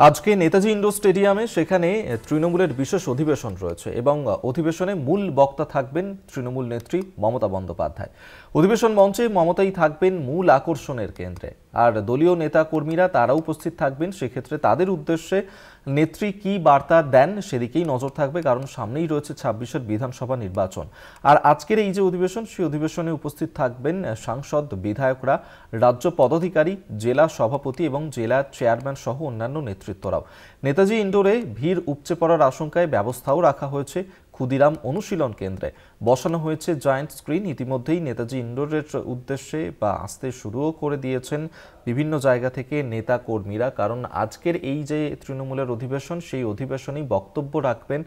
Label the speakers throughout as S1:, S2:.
S1: আজকে নেতাজি ইন্ডোর স্টেডিয়ামে সেখানে তৃণমূলের বিশেষ অধিবেশন রয়েছে এবং অধিবেশনে মূল বক্তা থাকবেন তৃণমূল নেত্রী মমতা বন্দ্যোপাধ্যায়। অধিবেশন মঞ্চে মমতাই থাকবেন মূল আকর্ষণের কেন্দ্রে, আর দলীয় নেতা কর্মীরা তারা উপস্থিত থাকবেন। সেক্ষেত্রে তাদের উদ্দেশ্যে নেত্রী কি বার্তা দেন সেদিকেই নজর থাকবে, কারণ সামনেই রয়েছে ২৬-এর বিধানসভা নির্বাচন। আর আজকের এই যে অধিবেশন, সেই অধিবেশনে উপস্থিত থাকবেন সাংসদ, বিধায়করা, রাজ্য পদাধিকারী, জেলা সভাপতি এবং জেলা চেয়ারম্যান সহ অন্যান্য নেতৃত্বরাও। নেতাজি ইন্ডোরে ভিড় উপচে পড়ার আশঙ্কায় ব্যবস্থাও রাখা হয়েছে। ক্ষুদিরাম অনুশীলন কেন্দ্রে বসানো হয়েছে জায়ান্ট স্ক্রিন। ইতিমধ্যেই নেতাজি ইন্ডোরের উদ্দেশ্যে বা আসতে শুরুও করে দিয়েছেন বিভিন্ন জায়গা থেকে নেতা কর্মীরা, কারণ আজকের এই যে তৃণমূলের অধিবেশন, সেই অধিবেশনেই বক্তব্য রাখবেন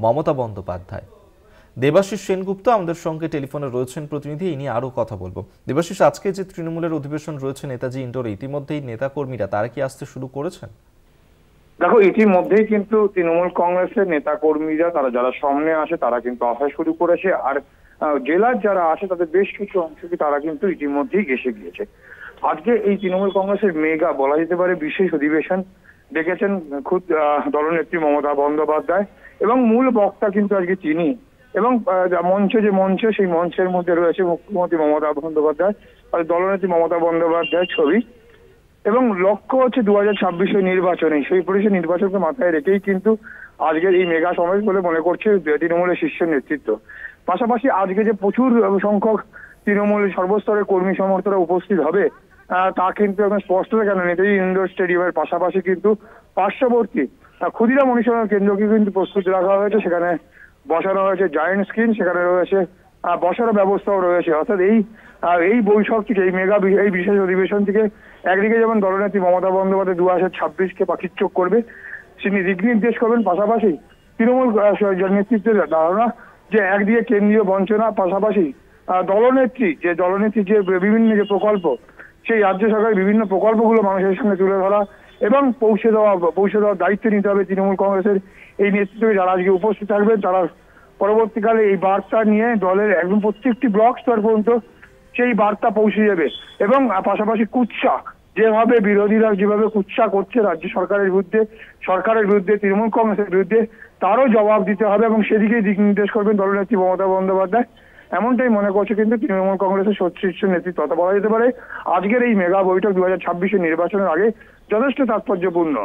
S1: মমতা বন্দ্যোপাধ্যায়। দেবাশিস সেনগুপ্ত আমাদের সঙ্গে টেলিফোনে রয়েছেন প্রতিনিধি, এই নিয়ে আরও কথা বলবো। দেবাশিস, আজকে যে তৃণমূলের অধিবেশন রয়েছে নেতাজি ইন্ডোরে, ইতিমধ্যেই নেতা কর্মীরা তারা কি আসতে শুরু করেছেন?
S2: দেখো, ইতিমধ্যেই কিন্তু তৃণমূল কংগ্রেসের নেতা কর্মীরা তারা যারা সামনে আসে তারা কিন্তু আসা শুরু করেছে। আর জেলার যারা আসে তাদের বেশ কিছু অংশকে তারা কিন্তু ইতিমধ্যেই এসে গিয়েছে। আজকে এই তৃণমূল কংগ্রেসের মেগা বলা যেতে পারে বিশেষ অধিবেশন ডেকেছেন খুদ দলনেত্রী মমতা বন্দ্যোপাধ্যায়, এবং মূল বক্তা কিন্তু আজকে তিনি। এবং মঞ্চে সেই মঞ্চের মধ্যে রয়েছে মুখ্যমন্ত্রী মমতা বন্দ্যোপাধ্যায় আর দলনেত্রী মমতা বন্দ্যোপাধ্যায়ের ছবি। এবং লক্ষ্য হচ্ছে ২০২৬ নির্বাচনে, সেই পরিষদ নির্বাচনকে মাথায় রেখেই কিন্তু আজকের এই মেগা সমাবেশ বলে মনে করছে তৃণমূলের শীর্ষ নেতৃত্ব। পাশাপাশি আজকে যে প্রচুর সংখ্যক তৃণমূলের সর্বস্তরের কর্মী সমর্থকরা উপস্থিত হবে তা কিন্তু একদম স্পষ্ট। কেন, নেতাজি ইন্ডোর স্টেডিয়ামের পাশাপাশি কিন্তু পার্শ্ববর্তী ক্ষুদিরাম অনুশীলন কেন্দ্রকে কিন্তু প্রস্তুত রাখা হয়েছে। সেখানে বসানো হয়েছে জায়ান্ট স্ক্রিন, সেখানে রয়েছে বসার ব্যবস্থাও রয়েছে। অর্থাৎ এই বৈঠক থেকে, এই বিশেষ অধিবেশন থেকে একদিকে যেমন দলনেত্রী মমতা বন্দ্যোপাধ্যায় ২০২৬-কে পাখির চোখ করবে, তিনি দিক নির্দেশ করবেন। পাশাপাশি তৃণমূল নেতৃত্বের ধারণা যে একদিকে কেন্দ্রীয় বঞ্চনা, পাশাপাশি দলনেত্রী যে বিভিন্ন যে প্রকল্প, সেই রাজ্য সরকারের বিভিন্ন প্রকল্পগুলো মানুষের সামনে তুলে ধরা এবং পৌঁছে দেওয়ার দায়িত্ব নিতে হবে তৃণমূল কংগ্রেসের এই নেতৃত্বে যারা আজকে উপস্থিত থাকবেন। তারা পরবর্তীকালে এই বার্তা নিয়ে দলের একদম প্রত্যেকটি ব্লক স্তর পর্যন্ত সেই বার্তা পৌঁছে যাবে। এবং পাশাপাশি কুৎসা, যেভাবে বিরোধীরা যেভাবে কুৎসা করছে রাজ্য সরকারের বিরুদ্ধে তৃণমূল কংগ্রেসের বিরুদ্ধে, তারও জবাব দিতে হবে এবং সেদিকেই দিক নির্দেশ করবেন দলনেত্রী মমতা বন্দ্যোপাধ্যায়। এমনটাই মনে করছে কিন্তু তৃণমূল কংগ্রেসের শীর্ষ নেতৃত্ব। তথা বলা যেতে পারে আজকের এই মেগা বৈঠক ২০২৬ নির্বাচনের আগে যথেষ্ট তাৎপর্যপূর্ণ।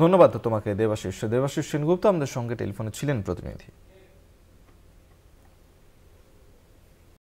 S1: ধন্যবাদ তোমাকে দেবাশিস সেনগুপ্ত আমাদের সঙ্গে টেলিফোনে ছিলেন প্রতিনিধি।